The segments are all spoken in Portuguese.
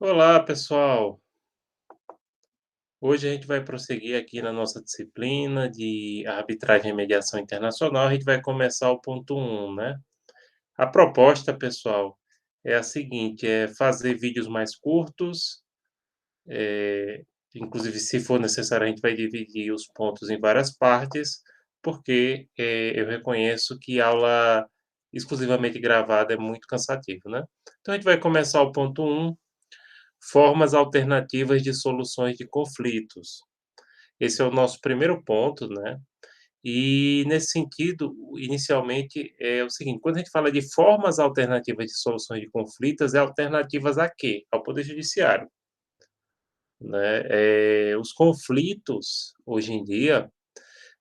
Olá, pessoal. Hoje a gente vai prosseguir aqui na nossa disciplina de arbitragem e mediação internacional. A gente vai começar o ponto um, né? A proposta, pessoal, é a seguinte: é fazer vídeos mais curtos. eh, Inclusive, se for necessário, a gente vai dividir os pontos em várias partes, porque eu reconheço que aula exclusivamente gravada é muito cansativo, né? Então, a gente vai começar o ponto um. Formas alternativas de soluções de conflitos. Esse é o nosso primeiro ponto, né. E nesse sentido, inicialmente, é o seguinte, quando a gente fala de formas alternativas de soluções de conflitos, é alternativas a quê? Ao poder judiciário, né. Os conflitos, hoje em dia,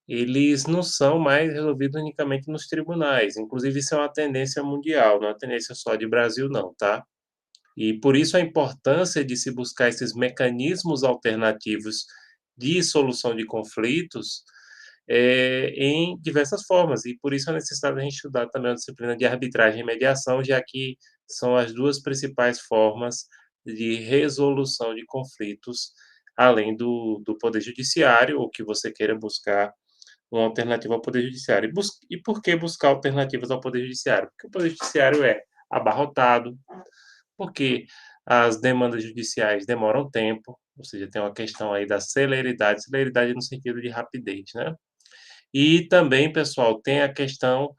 eles não são mais resolvidos unicamente nos tribunais, inclusive isso é uma tendência mundial, não é uma tendência só de Brasil não, tá. E por isso a importância de se buscar esses mecanismos alternativos de solução de conflitos, em diversas formas, e por isso a necessidade da gente estudar também a disciplina de arbitragem e mediação, já que são as 2 principais formas de resolução de conflitos, além do poder judiciário, ou que você queira buscar uma alternativa ao poder judiciário. E por que buscar alternativas ao poder judiciário? Porque o poder judiciário é abarrotado, porque as demandas judiciais demoram tempo, ou seja, tem uma questão aí da celeridade, celeridade no sentido de rapidez, né. E também, pessoal, tem a questão,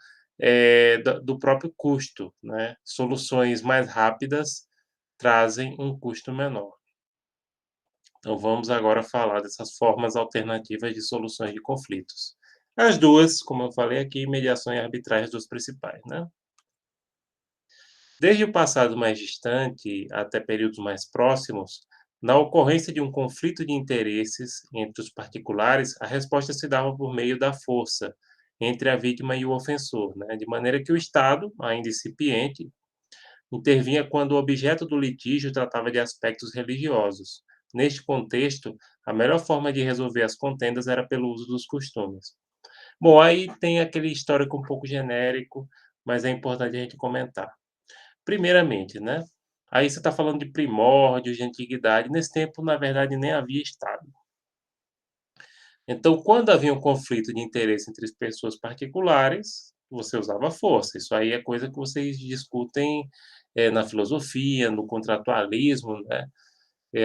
da do próprio custo, né. Soluções mais rápidas trazem um custo menor. Então vamos agora falar dessas formas alternativas de soluções de conflitos. As 2, como eu falei aqui, mediação e arbitragem, as 2 principais, né. Desde o passado mais distante até períodos mais próximos, na ocorrência de um conflito de interesses entre os particulares, a resposta se dava por meio da força entre a vítima e o ofensor, né? De maneira que o Estado, ainda incipiente, intervinha quando o objeto do litígio tratava de aspectos religiosos. Neste contexto, a melhor forma de resolver as contendas era pelo uso dos costumes. Bom, aí tem aquele histórico um pouco genérico, mas é importante a gente comentar. Primeiramente, né, aí você está falando de primórdios, de antiguidade, nesse tempo, na verdade, nem havia Estado. Então, quando havia um conflito de interesse entre as pessoas particulares, você usava força. Isso aí é coisa que vocês discutem, na filosofia, no contratualismo, né.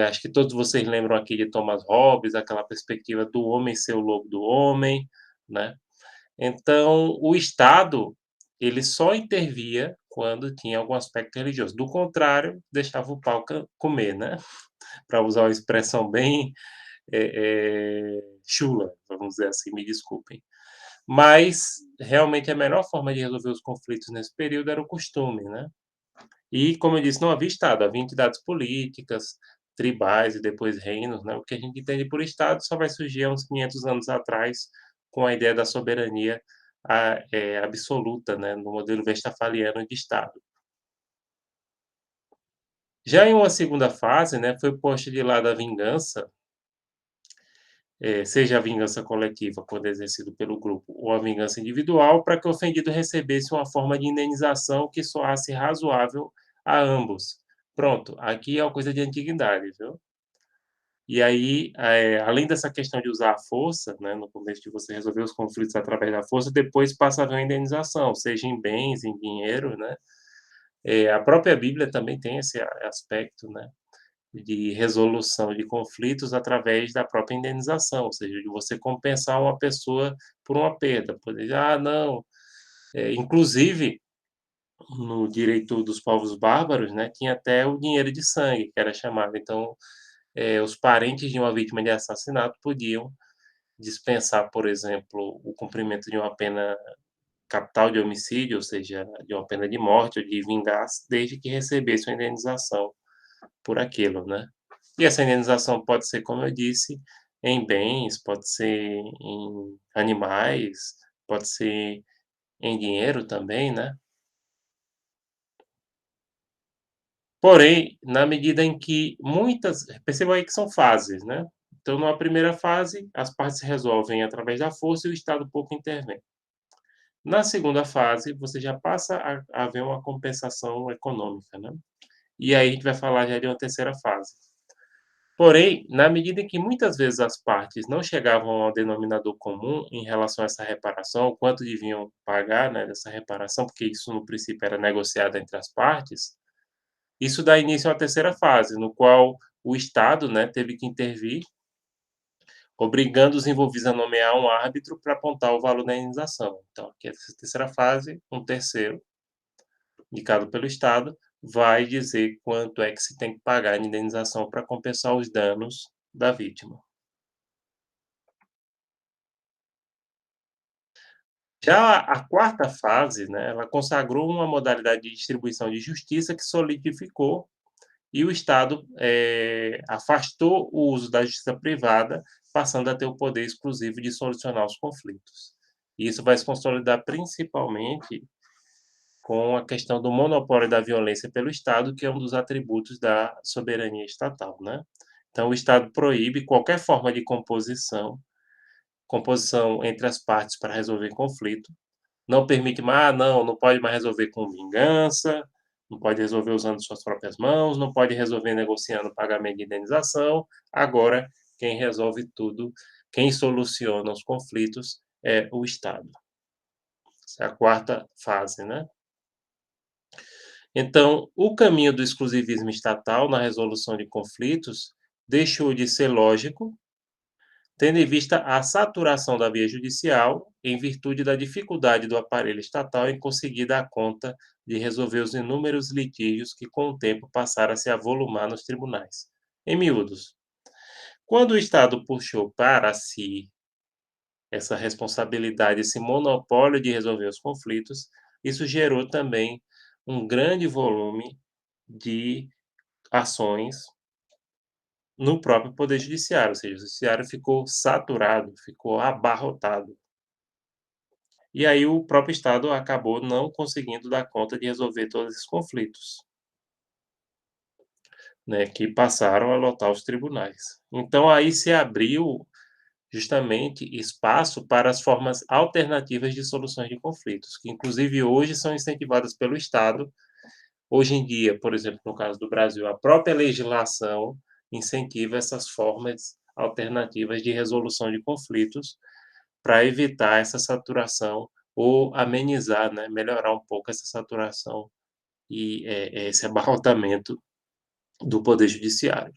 Acho que todos vocês lembram aqui de Thomas Hobbes, aquela perspectiva do homem ser o lobo do homem, né. Então, o Estado, ele só intervia quando tinha algum aspecto religioso, do contrário, deixava o pau comer, né, para usar uma expressão bem, chula, vamos dizer assim, me desculpem. Mas, realmente, a melhor forma de resolver os conflitos nesse período era o costume, né. E, como eu disse, não havia Estado, havia entidades políticas, tribais e depois reinos, né. O que a gente entende por Estado só vai surgir há uns 500 anos atrás, com a ideia da soberania absoluta, né, no modelo westphaliano de Estado. Já em uma segunda fase, né, foi posta de lado a vingança, seja a vingança coletiva, quando exercido pelo grupo, ou a vingança individual, para que o ofendido recebesse uma forma de indenização que soasse razoável a ambos. Pronto, aqui é uma coisa de antiguidade, viu. E aí, além dessa questão de usar a força, né, no começo de você resolver os conflitos através da força, depois passa a haver uma indenização, seja em bens, em dinheiro, né. A própria Bíblia também tem esse aspecto, né, de resolução de conflitos através da própria indenização, ou seja, de você compensar uma pessoa por uma perda, poder "Ah, não", inclusive no direito dos povos bárbaros, né, tinha até o dinheiro de sangue, que era chamado, então, os parentes de uma vítima de assassinato podiam dispensar, por exemplo, o cumprimento de uma pena capital de homicídio, ou seja, de uma pena de morte ou de vingança, desde que recebesse uma indenização por aquilo, né. E essa indenização pode ser, como eu disse, em bens, pode ser em animais, pode ser em dinheiro também, né. Porém, na medida em que muitas percebam aí que são fases, né. Então, numa primeira fase, as partes se resolvem através da força e o Estado pouco intervém. Na segunda fase, você já passa a haver uma compensação econômica, né. e aí a gente vai falar já de uma terceira fase. Porém, na medida em que muitas vezes as partes não chegavam ao denominador comum em relação a essa reparação, o quanto deviam pagar, né, dessa reparação, porque isso no princípio era negociado entre as partes, isso dá início à terceira fase, no qual o Estado, né, teve que intervir, obrigando os envolvidos a nomear um árbitro para apontar o valor da indenização. Então, aqui essa terceira fase, um terceiro, indicado pelo Estado, vai dizer quanto é que se tem que pagar de indenização para compensar os danos da vítima. Já a quarta fase, né, ela consagrou uma modalidade de distribuição de justiça que solidificou e o Estado, afastou o uso da justiça privada, passando a ter o poder exclusivo de solucionar os conflitos. E isso vai se consolidar principalmente com a questão do monopólio da violência pelo Estado, que é um dos atributos da soberania estatal, né. Então o Estado proíbe qualquer forma de composição entre as partes para resolver conflito, não permite mais, não, não pode mais resolver com vingança, não pode resolver usando suas próprias mãos, não pode resolver negociando pagamento de indenização. Agora, quem resolve tudo, quem soluciona os conflitos é o Estado. Essa é a quarta fase, né? Então, o caminho do exclusivismo estatal na resolução de conflitos deixou de ser lógico, tendo em vista a saturação da via judicial, em virtude da dificuldade do aparelho estatal em conseguir dar conta de resolver os inúmeros litígios que, com o tempo, passaram a se avolumar nos tribunais. Em miúdos, quando o Estado puxou para si essa responsabilidade, esse monopólio de resolver os conflitos, isso gerou também um grande volume de ações no próprio poder judiciário, ou seja, o judiciário ficou saturado, ficou abarrotado. E aí o próprio Estado acabou não conseguindo dar conta de resolver todos esses conflitos, né, que passaram a lotar os tribunais. Então aí se abriu justamente espaço para as formas alternativas de soluções de conflitos, que inclusive hoje são incentivadas pelo Estado. Hoje em dia, por exemplo, no caso do Brasil, a própria legislação incentiva essas formas alternativas de resolução de conflitos para evitar essa saturação ou amenizar, né, melhorar um pouco essa saturação e, esse abarrotamento do poder judiciário.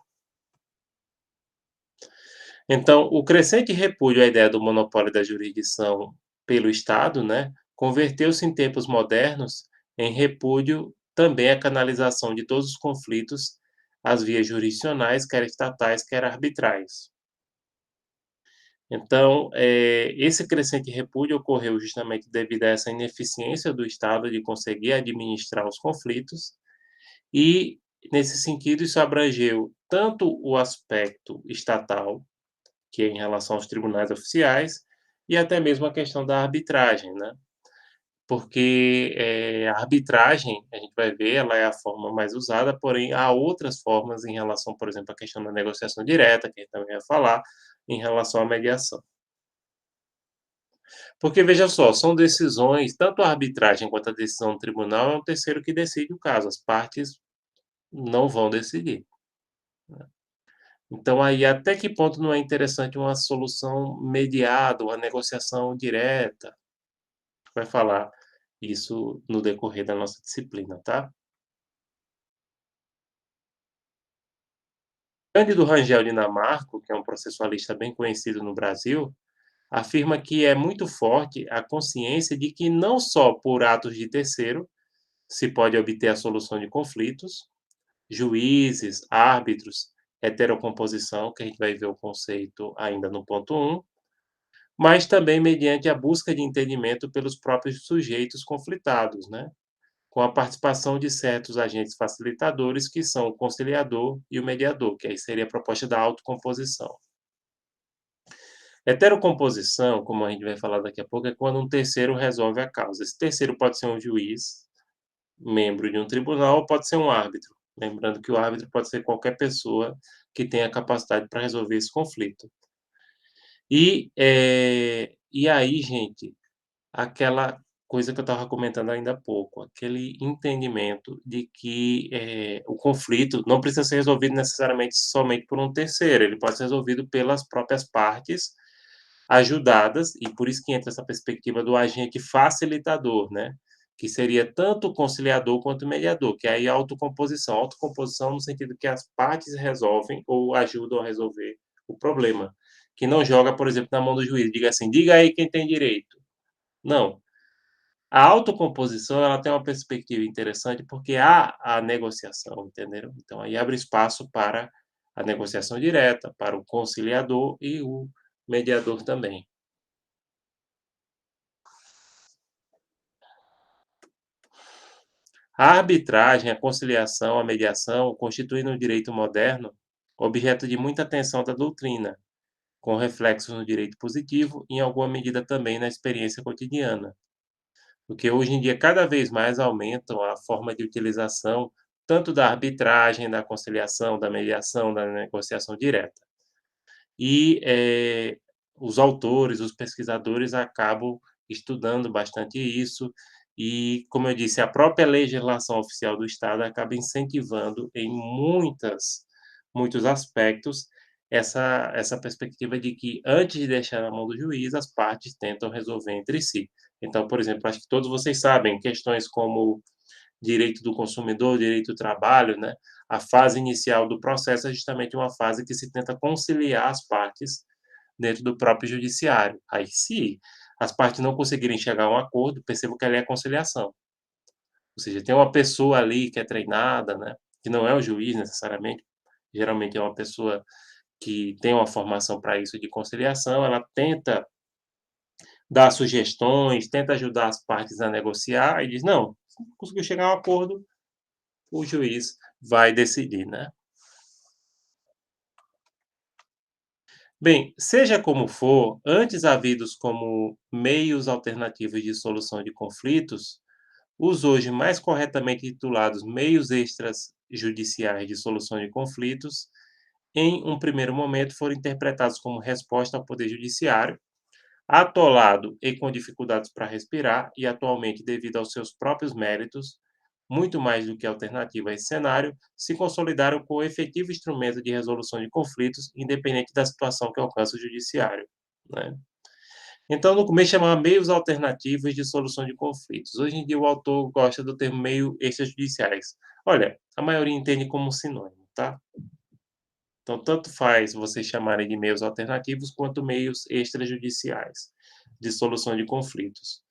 Então, o crescente repúdio à ideia do monopólio da jurisdição pelo Estado, né, converteu-se em tempos modernos em repúdio também à canalização de todos os conflitos às vias jurisdicionais, quer estatais, quer arbitrais. Então, esse crescente repúdio ocorreu justamente devido a essa ineficiência do Estado de conseguir administrar os conflitos e, nesse sentido, isso abrangeu tanto o aspecto estatal, que é em relação aos tribunais oficiais, e até mesmo a questão da arbitragem, né. Porque, a arbitragem, a gente vai ver, ela é a forma mais usada, porém há outras formas em relação, por exemplo, à questão da negociação direta, que a gente também vai falar, em relação à mediação. Porque veja só, são decisões, tanto a arbitragem quanto a decisão do tribunal é um terceiro que decide o caso, as partes não vão decidir. Então aí até que ponto não é interessante uma solução mediada, uma negociação direta? Vai falar isso no decorrer da nossa disciplina, tá? Cândido Rangel Dinamarco, que é um processualista bem conhecido no Brasil, afirma que é muito forte a consciência de que não só por atos de terceiro se pode obter a solução de conflitos, juízes, árbitros, heterocomposição, que a gente vai ver o conceito ainda no ponto 1, mas também mediante a busca de entendimento pelos próprios sujeitos conflitados, né? Com a participação de certos agentes facilitadores, que são o conciliador e o mediador, que aí seria a proposta da autocomposição. Heterocomposição, como a gente vai falar daqui a pouco, é quando um terceiro resolve a causa. Esse terceiro pode ser um juiz, membro de um tribunal, ou pode ser um árbitro. Lembrando que o árbitro pode ser qualquer pessoa que tenha capacidade para resolver esse conflito. E aí, gente, aquela coisa que eu estava comentando ainda há pouco, aquele entendimento de que, o conflito não precisa ser resolvido necessariamente somente por um terceiro, ele pode ser resolvido pelas próprias partes ajudadas, e por isso que entra essa perspectiva do agente facilitador, né, que seria tanto o conciliador quanto o mediador, que aí é a autocomposição. Autocomposição no sentido que as partes resolvem ou ajudam a resolver o problema, que não joga, por exemplo, na mão do juiz, diga assim: "Diga aí quem tem direito". Não, a autocomposição, ela tem uma perspectiva interessante, porque há a negociação, entenderam? Então aí abre espaço para a negociação direta, para o conciliador e o mediador também. A arbitragem, a conciliação, a mediação constituem no direito moderno objeto de muita atenção da doutrina, com reflexos no direito positivo e, em alguma medida, também na experiência cotidiana. Porque hoje em dia cada vez mais aumentam a forma de utilização tanto da arbitragem, da conciliação, da mediação, da negociação direta. E, os autores, os pesquisadores acabam estudando bastante isso e, como eu disse, a própria legislação oficial do estado acaba incentivando em muitos aspectos essa perspectiva de que antes de deixar na mão do juiz, as partes tentam resolver entre si. Então, por exemplo, acho que todos vocês sabem, questões como direito do consumidor, direito do trabalho, né, a fase inicial do processo é justamente uma fase que se tenta conciliar as partes dentro do próprio judiciário. Aí, se as partes não conseguirem chegar a um acordo, percebo que ali é conciliação. Ou seja, tem uma pessoa ali que é treinada, né, que não é o juiz necessariamente, geralmente é uma pessoa que tem uma formação para isso de conciliação, ela tenta dar sugestões, tenta ajudar as partes a negociar e diz: "Não, se não conseguiu chegar a um acordo, o juiz vai decidir", né. Bem, seja como for, antes havidos como meios alternativos de solução de conflitos, os hoje mais corretamente titulados meios extras judiciais de solução de conflitos, em um primeiro momento foram interpretados como resposta ao poder judiciário, atolado e com dificuldades para respirar, e atualmente, devido aos seus próprios méritos, muito mais do que alternativa a esse cenário, se consolidaram como efetivo instrumento de resolução de conflitos, independente da situação que alcança o judiciário, né. Então, no começo chamava meios alternativos de solução de conflitos. Hoje em dia o autor gosta do termo meio extrajudiciais. Olha, a maioria entende como um sinônimo, tá. Então, tanto faz vocês chamarem de meios alternativos, quanto meios extrajudiciais de solução de conflitos.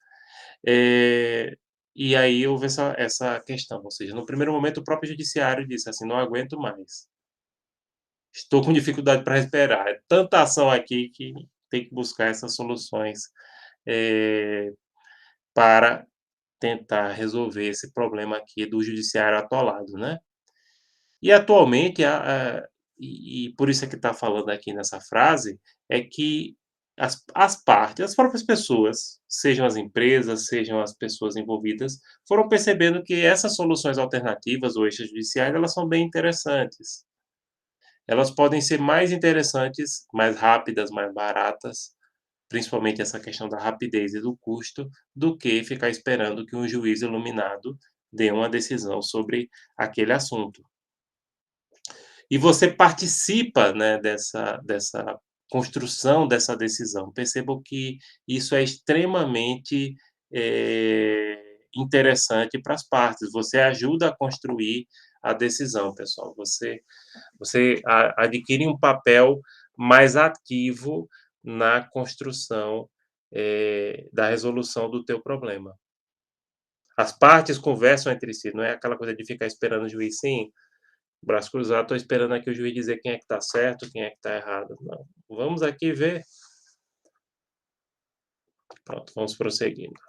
Eh, e aí houve essa questão, ou seja, no primeiro momento o próprio judiciário disse assim: "Não aguento mais, estou com dificuldade para respirar, é tanta ação aqui que tem que buscar essas soluções, eh, para tentar resolver esse problema aqui do judiciário atolado", né. E atualmente e por isso é que está falando aqui nessa frase, é que as partes, as próprias pessoas, sejam as empresas, sejam as pessoas envolvidas, foram percebendo que essas soluções alternativas ou extrajudiciais, elas são bem interessantes. Elas podem ser mais interessantes, mais rápidas, mais baratas, principalmente essa questão da rapidez e do custo, do que ficar esperando que um juiz iluminado dê uma decisão sobre aquele assunto. E você participa, né, dessa construção dessa decisão. Percebam que isso é extremamente, interessante para as partes. Você ajuda a construir a decisão, pessoal. Você adquire um papel mais ativo na construção, da resolução do teu problema. As partes conversam entre si, não é aquela coisa de ficar esperando o juiz: "Sim, braço cruzado, estou esperando aqui o juiz dizer quem é que está certo, quem é que está errado". Não, vamos aqui ver. Pronto, vamos prosseguindo.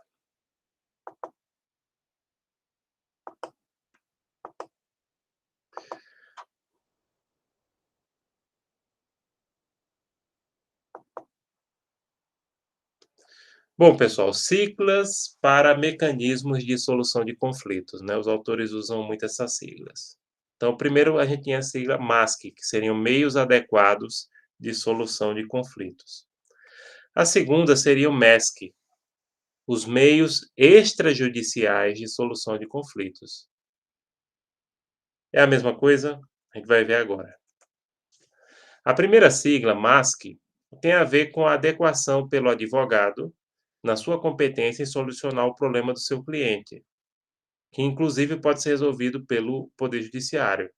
Bom, pessoal, siglas para mecanismos de solução de conflitos, né, os autores usam muito essas siglas. Então, primeiro a gente tinha a sigla MASC, que seriam meios adequados de solução de conflitos. A segunda seria o MESC, Os meios extrajudiciais de solução de conflitos. É a mesma coisa? A gente vai ver agora. A primeira sigla, MASC, tem a ver com a adequação pelo advogado na sua competência em solucionar o problema do seu cliente, que inclusive pode ser resolvido pelo Poder Judiciário.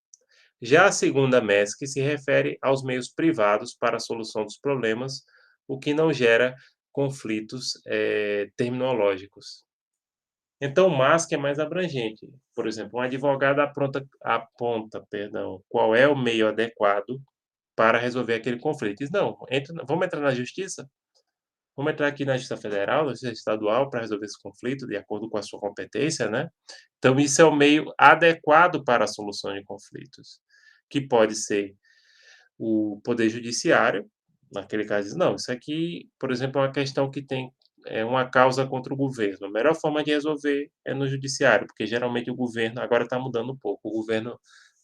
Já a segunda MESC se refere aos meios privados para a solução dos problemas, o que não gera conflitos terminológicos. Então, o MASC é mais abrangente. Por exemplo, um advogado aponta, perdão, qual é o meio adequado para resolver aquele conflito. Diz: "Não, vamos entrar na justiça? Vamos entrar aqui na Justiça Federal, na Justiça Estadual para resolver esse conflito de acordo com a sua competência, né". Então isso é o meio adequado para a solução de conflitos, que pode ser o poder judiciário, naquele caso diz: "Não, isso aqui, por exemplo, é uma questão que tem uma causa contra o governo, a melhor forma de resolver é no judiciário", porque geralmente o governo agora está mudando um pouco, o governo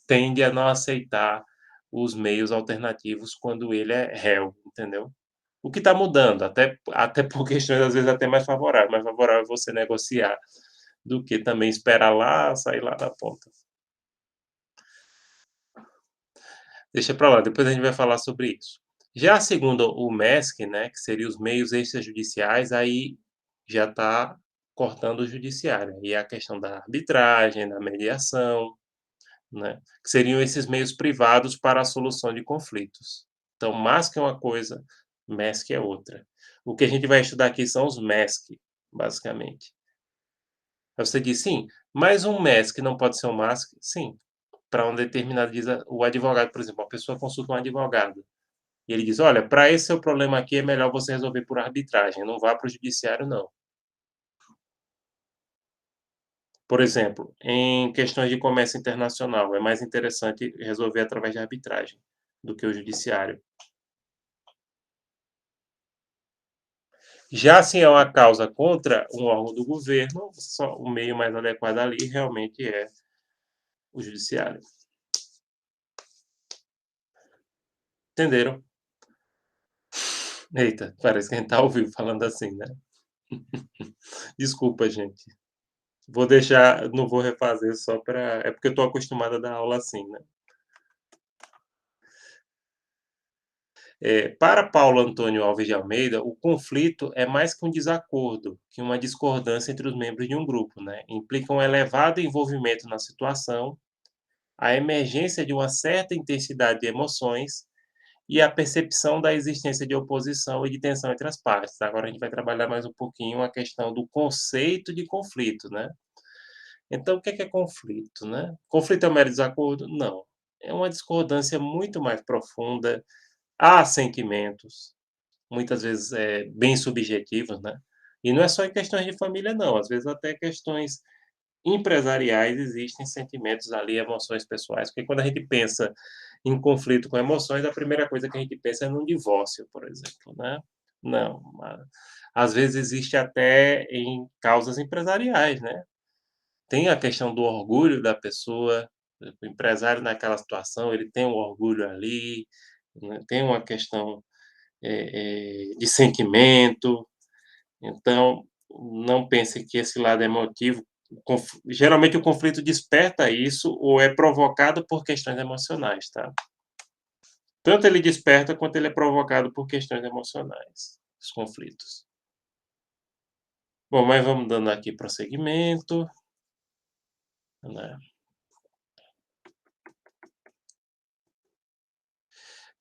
tende a não aceitar os meios alternativos quando ele é réu, entendeu? O que está mudando, até por questões, às vezes, até mais favorável você negociar, do que também esperar lá, sair lá na ponta. Deixa para lá, depois a gente vai falar sobre isso. Já segundo o MESC, né, que seria os meios extrajudiciais, aí já está cortando o judiciário, e é a questão da arbitragem, da mediação, né, que seriam esses meios privados para a solução de conflitos. Então, MASC é uma coisa, MESC é outra. O que a gente vai estudar aqui são os MESC, basicamente. Aí você diz: "Sim, mas um MESC não pode ser um MASC?" Sim, para um determinado diz o advogado, por exemplo, uma pessoa consulta um advogado, e ele diz: "Olha, para esse seu problema aqui é melhor você resolver por arbitragem, não vá para o judiciário não". Por exemplo, em questões de comércio internacional, é mais interessante resolver através de arbitragem do que o judiciário. Já se é uma causa contra um órgão do governo, só o meio mais adequado ali realmente é o judiciário. Entenderam? Eita, parece que a gente tá ao vivo falando assim, né. Desculpa, gente. Vou deixar, não vou refazer só para, é porque eu tô acostumado a dar aula assim, né. Para Paulo Antônio Alves de Almeida, o conflito é mais que um desacordo, que uma discordância entre os membros de um grupo, né. Implica um elevado envolvimento na situação, a emergência de uma certa intensidade de emoções e a percepção da existência de oposição e de tensão entre as partes. Agora a gente vai trabalhar mais um pouquinho a questão do conceito de conflito, né. Então o que é conflito, né? Conflito é um mero desacordo? Não. É uma discordância muito mais profunda, há sentimentos, muitas vezes, bem subjetivos, né. E não é só em questões de família não, às vezes até questões empresariais existem sentimentos ali, emoções pessoais, porque quando a gente pensa em conflito com emoções, a primeira coisa que a gente pensa é num divórcio, por exemplo, né. Não, às vezes existe até em causas empresariais, né. Tem a questão do orgulho da pessoa, o empresário naquela situação, ele tem um orgulho ali, né, tem uma questão, de sentimento, então não pense que esse lado emotivo, geralmente o conflito desperta isso ou é provocado por questões emocionais, tá. Tanto ele desperta quanto ele é provocado por questões emocionais, os conflitos. Bom, mas vamos dando aqui prosseguimento, né.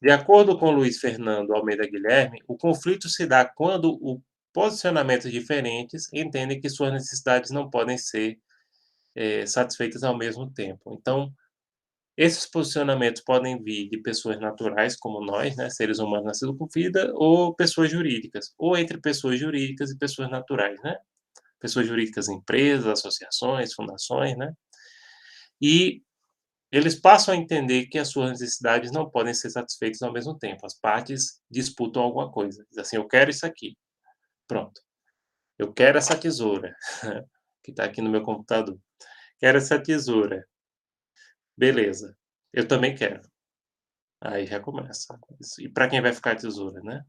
De acordo com Luiz Fernando Almeida Guilherme, o conflito se dá quando posicionamentos diferentes entendem que suas necessidades não podem ser, satisfeitas ao mesmo tempo. Então, esses posicionamentos podem vir de pessoas naturais como nós, né, seres humanos nascidos com vida, ou pessoas jurídicas, ou entre pessoas jurídicas e pessoas naturais, né. Pessoas jurídicas, empresas, associações, fundações, né. E eles passam a entender que as suas necessidades não podem ser satisfeitas ao mesmo tempo. As partes disputam alguma coisa. Diz assim: "Eu quero isso aqui". Pronto. "Eu quero essa tesoura", que está aqui no meu computador. "Quero essa tesoura". "Beleza, eu também quero". Aí já começa. Isso. E para quem vai ficar a tesoura, né?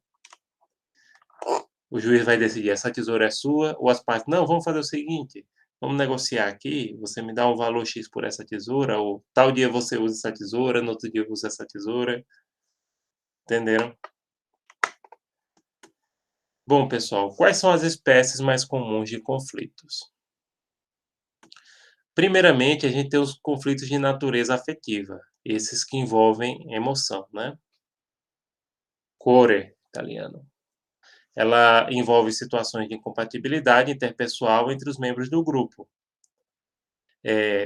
O juiz vai decidir: essa tesoura é sua, ou as partes: não, vamos fazer o seguinte, vamos negociar aqui, você me dá um valor X por essa tesoura, ou tal dia você usa essa tesoura, no outro dia eu uso essa tesoura. Entenderam? Bom, pessoal, quais são as espécies mais comuns de conflitos? Primeiramente, a gente tem os conflitos de natureza afetiva, esses que envolvem emoção, né? Core, italiano. Ela envolve situações de incompatibilidade interpessoal entre os membros do grupo.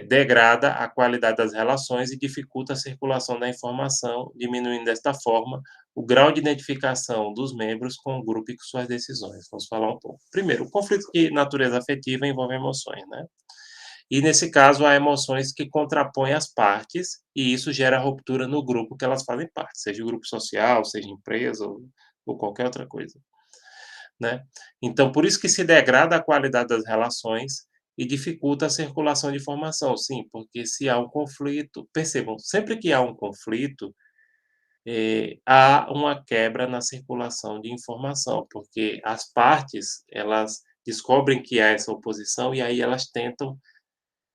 Degrada a qualidade das relações e dificulta a circulação da informação, diminuindo desta forma o grau de identificação dos membros com o grupo e com suas decisões. Vamos falar um pouco. Primeiro, o conflito de natureza afetiva envolve emoções, né? E nesse caso há emoções que contrapõem as partes e isso gera ruptura no grupo que elas fazem parte, seja o grupo social, seja empresa ou qualquer outra coisa, né. Então por isso que se degrada a qualidade das relações e dificulta a circulação de informação. Sim, porque se há um conflito percebam, sempre que há um conflito, há uma quebra na circulação de informação, porque as partes, elas descobrem que há essa oposição e aí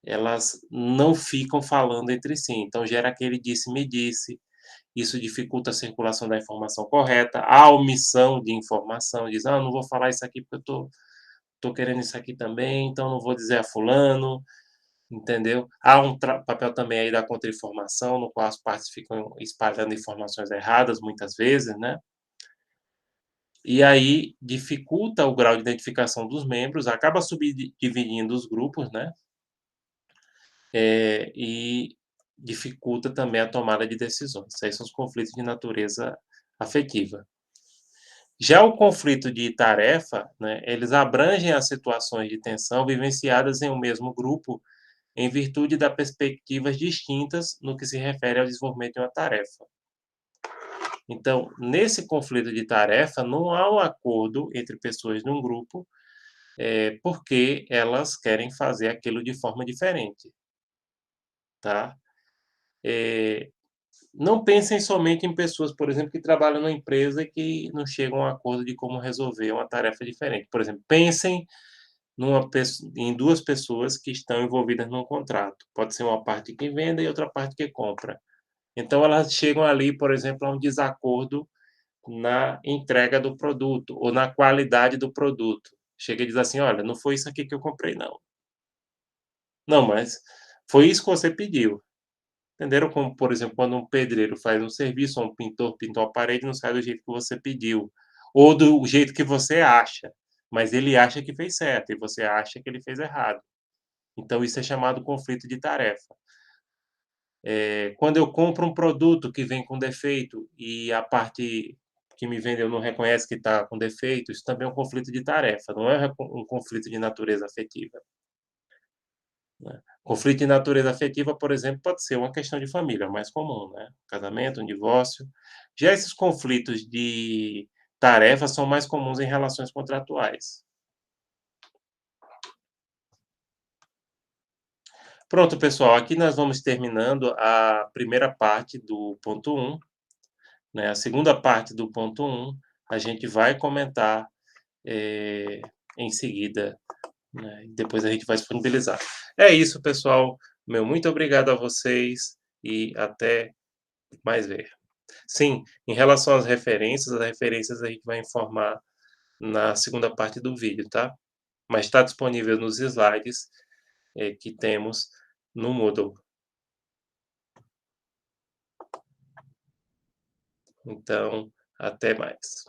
elas não ficam falando entre si, então gera aquele disse-me-disse, isso dificulta a circulação da informação correta, a omissão de informação, diz: "Ah, não vou falar isso aqui porque eu tô querendo isso aqui também, então não vou dizer a fulano", entendeu? Há um papel também aí da contra-informação, no qual as partes ficam espalhando informações erradas muitas vezes, né. E aí dificulta o grau de identificação dos membros, acaba subdividindo os grupos, né. E dificulta também a tomada de decisões. Isso aí são os conflitos de natureza afetiva. Já o conflito de tarefa, né, eles abrangem as situações de tensão vivenciadas em um mesmo grupo, em virtude de perspectivas distintas no que se refere ao desenvolvimento de uma tarefa. Então, nesse conflito de tarefa, não há um acordo entre pessoas de um grupo, porque elas querem fazer aquilo de forma diferente, tá? Eh, Não pensem somente em pessoas, por exemplo, que trabalham numa empresa e que não chegam a um acordo de como resolver uma tarefa diferente. Por exemplo, pensem em 2 pessoas que estão envolvidas num contrato. Pode ser uma parte que vende e outra parte que compra. Então elas chegam ali, por exemplo, a um desacordo na entrega do produto ou na qualidade do produto. Chega e diz assim: "Olha, não foi isso aqui que eu comprei não". "Não, mas foi isso que você pediu". Entenderam? Como, por exemplo, quando um pedreiro faz um serviço, ou um pintor pintou a parede, não sai do jeito que você pediu, ou do jeito que você acha, mas ele acha que fez certo e você acha que ele fez errado. Então isso é chamado conflito de tarefa. Quando eu compro um produto que vem com defeito e a parte que me vendeu não reconhece que está com defeito, isso também é um conflito de tarefa, não é um conflito de natureza afetiva. Né. Conflito de natureza afetiva, por exemplo, pode ser uma questão de família, mais comum, né, casamento, um divórcio. Já esses conflitos de tarefas são mais comuns em relações contratuais. Pronto, pessoal, aqui nós vamos terminando a primeira parte do ponto um, né, a segunda parte do ponto um, a gente vai comentar, eh, em seguida, né, e depois a gente vai disponibilizar. É isso, pessoal, meu muito obrigado a vocês e até mais ver. Sim, em relação às referências, as referências a gente vai informar na segunda parte do vídeo, tá? Mas está disponível nos slides, que temos no Moodle. Então, até mais.